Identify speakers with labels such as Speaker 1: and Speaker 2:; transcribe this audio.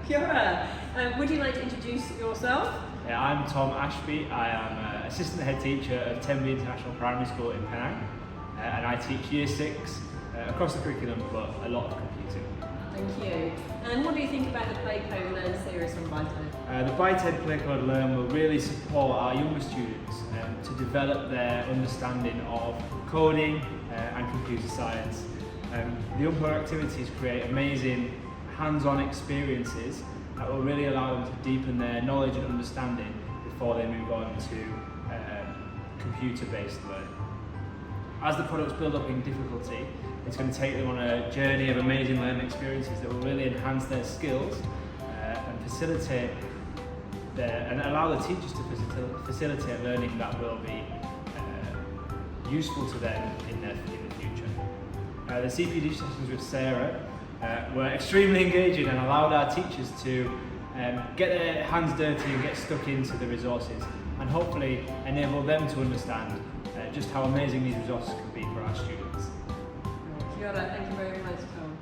Speaker 1: Kia ora. Would you like to introduce yourself?
Speaker 2: Yeah, I'm Tom Ashby. I am assistant head teacher of Tenby International Primary School in Penang, and I teach Year 6 across the curriculum, but a lot of computing.
Speaker 1: Thank you. And what do you think about the Play Code Learn series from ByteEd?
Speaker 2: The ByteEd Play Code Learn will really support our younger students to develop their understanding of coding and computer science. The unplugged activities create amazing hands-on experiences that will really allow them to deepen their knowledge and understanding before they move on to computer-based learning. As the products build up in difficulty, it's going to take them on a journey of amazing learning experiences that will really enhance their skills and facilitate and allow the teachers to facilitate learning that will be useful to them in the future. The CPD sessions with Sarah were extremely engaging and allowed our teachers to get their hands dirty and get stuck into the resources, and hopefully enable them to understand just how amazing these resources can be for our students.
Speaker 1: Kia ora, thank you very much, Tom.